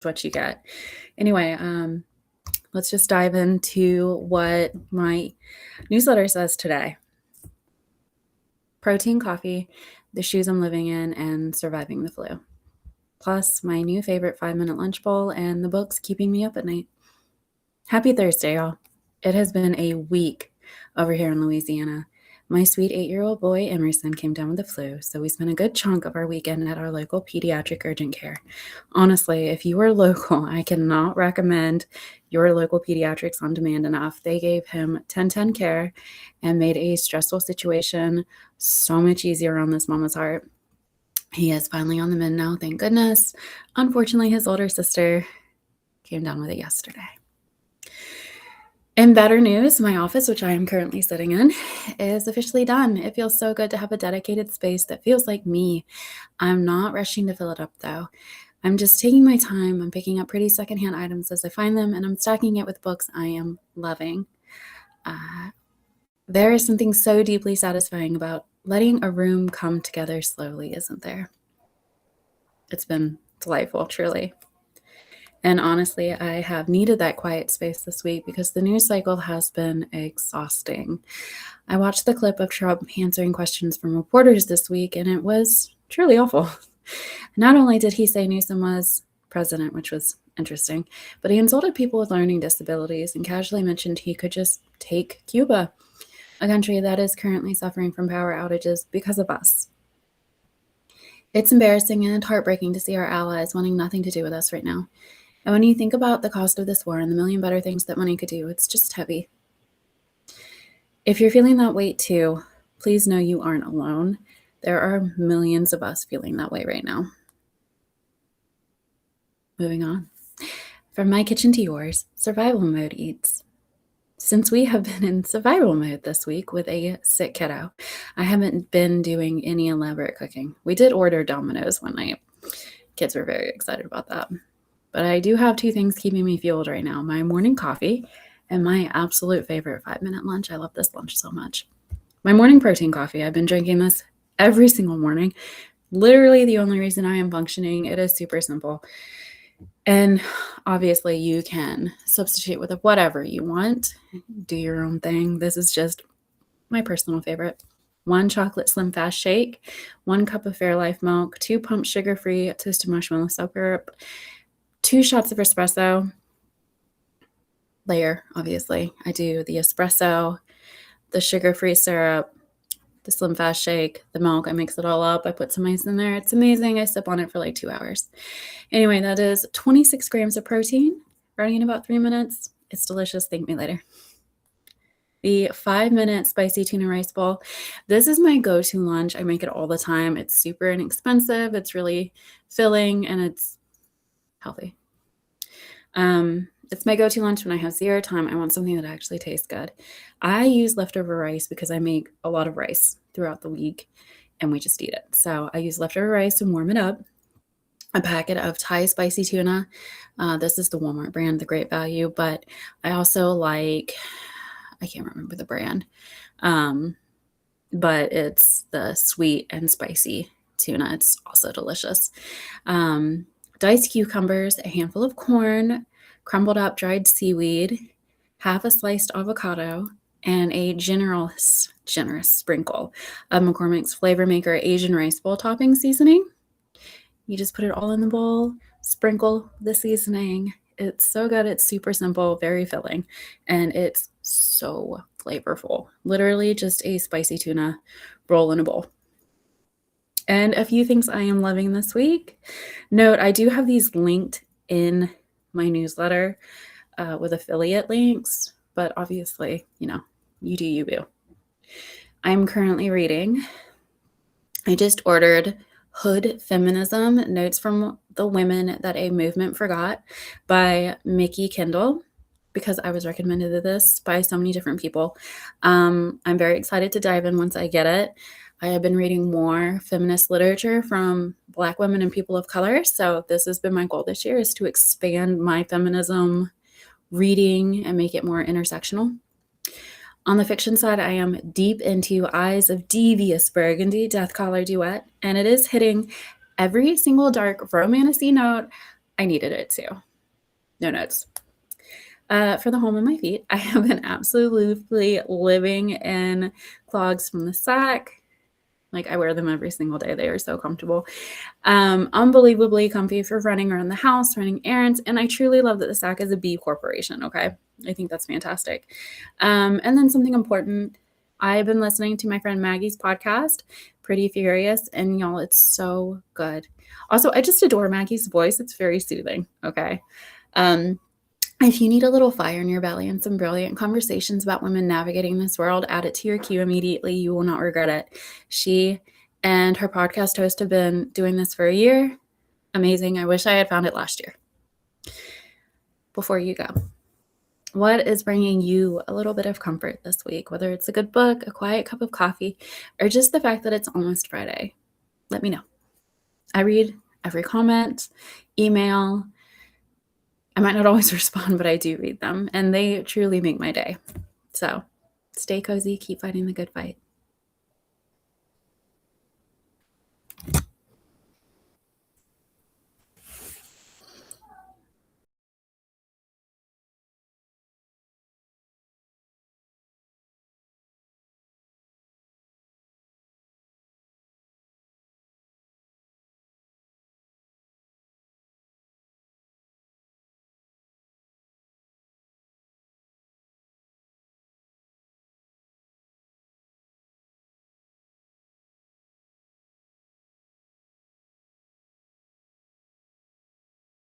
what you get. Anyway, let's just dive into what my newsletter says today. Protein coffee, the shoes I'm living in, and surviving the flu. Plus, my new favorite 5-minute lunch bowl and the books keeping me up at night. Happy Thursday, y'all. It has been a week over here in Louisiana. My sweet 8-year-old boy, Emerson, came down with the flu, so we spent a good chunk of our weekend at our local pediatric urgent care. Honestly, if you are local, I cannot recommend your local pediatrics on demand enough. They gave him 10/10 care and made a stressful situation so much easier on this mama's heart. He is finally on the mend now, thank goodness. Unfortunately, his older sister came down with it yesterday. In better news, my office, which I am currently sitting in, is officially done. It feels so good to have a dedicated space that feels like me. I'm not rushing to fill it up, though. I'm just taking my time. I'm picking up pretty secondhand items as I find them, and I'm stacking it with books I am loving. There is something so deeply satisfying about letting a room come together slowly, isn't there? It's been delightful, truly. And honestly, I have needed that quiet space this week because the news cycle has been exhausting. I watched the clip of Trump answering questions from reporters this week, and it was truly awful. Not only did he say Newsom was president, which was interesting, but he insulted people with learning disabilities and casually mentioned he could just take Cuba, a country that is currently suffering from power outages because of us. It's embarrassing and heartbreaking to see our allies wanting nothing to do with us right now. And when you think about the cost of this war and the million better things that money could do, it's just heavy. If you're feeling that weight too, please know you aren't alone. There are millions of us feeling that way right now. Moving on. From my kitchen to yours, survival mode eats. Since we have been in survival mode this week with a sick kiddo, I haven't been doing any elaborate cooking. We did order Domino's one night. Kids were very excited about that. But I do have 2 things keeping me fueled right now, my morning coffee and my absolute favorite 5-minute lunch. I love this lunch so much. My morning protein coffee, I've been drinking this every single morning. Literally the only reason I am functioning. It is super simple. And obviously you can substitute with whatever you want. Do your own thing. This is just my personal favorite. 1 chocolate Slim Fast shake, 1 cup of Fairlife milk, 2 pump sugar-free toasted marshmallow syrup, 2 shots of espresso. Layer, obviously. I do the espresso, the sugar-free syrup, the Slim Fast shake, the milk. I mix it all up. I put some ice in there. It's amazing. I sip on it for like 2 hours. Anyway, that is 26 grams of protein, running in about 3 minutes. It's delicious. Thank me later. The 5-minute spicy tuna rice bowl. This is my go-to lunch. I make it all the time. It's super inexpensive. It's really filling and it's healthy. It's my go-to lunch when I have 0 time. I want something that actually tastes good. I use leftover rice because I make a lot of rice throughout the week and we just eat it. So I use leftover rice and warm it up. A packet of Thai spicy tuna. This is the Walmart brand, the Great Value, but I also like, I can't remember the brand, but it's the sweet and spicy tuna. It's also delicious. Diced cucumbers, a handful of corn, crumbled up dried seaweed, half a sliced avocado, and a generous sprinkle of McCormick's Flavor Maker Asian rice bowl topping seasoning. You just put it all in the bowl, sprinkle the seasoning. It's so good. It's super simple, very filling, and it's so flavorful. Literally just a spicy tuna roll in a bowl. And a few things I am loving this week. Note, I do have these linked in my newsletter with affiliate links, but obviously, you do you boo. I'm currently reading. I just ordered Hood Feminism, Notes from the Women That a Movement Forgot by Mickey Kendall, because I was recommended this by so many different people. I'm very excited to dive in once I get it. I have been reading more feminist literature from Black women and people of color. So this has been my goal this year, is to expand my feminism reading and make it more intersectional. On the fiction side, I am deep into Eyes of Devious Burgundy, Death Collar Duet, and it is hitting every single dark romantic note I needed it too. No notes. For the home of my feet, I have been absolutely living in clogs from the Sac. Like, I wear them every single day. They are so comfortable. Unbelievably comfy for running around the house, running errands, and I truly love that the Sac is a B corporation, okay? I think that's fantastic. And then something important, I've been listening to my friend Maggie's podcast, Pretty Furious, and y'all, it's so good. Also, I just adore Maggie's voice. It's very soothing, okay? If you need a little fire in your belly and some brilliant conversations about women navigating this world, add it to your queue immediately. You will not regret it. She and her podcast host have been doing this for a year. Amazing. I wish I had found it last year. Before you go, what is bringing you a little bit of comfort this week? Whether it's a good book, a quiet cup of coffee, or just the fact that it's almost Friday, let me know. I read every comment, email. I might not always respond, but I do read them, and they truly make my day. So stay cozy, keep fighting the good fight.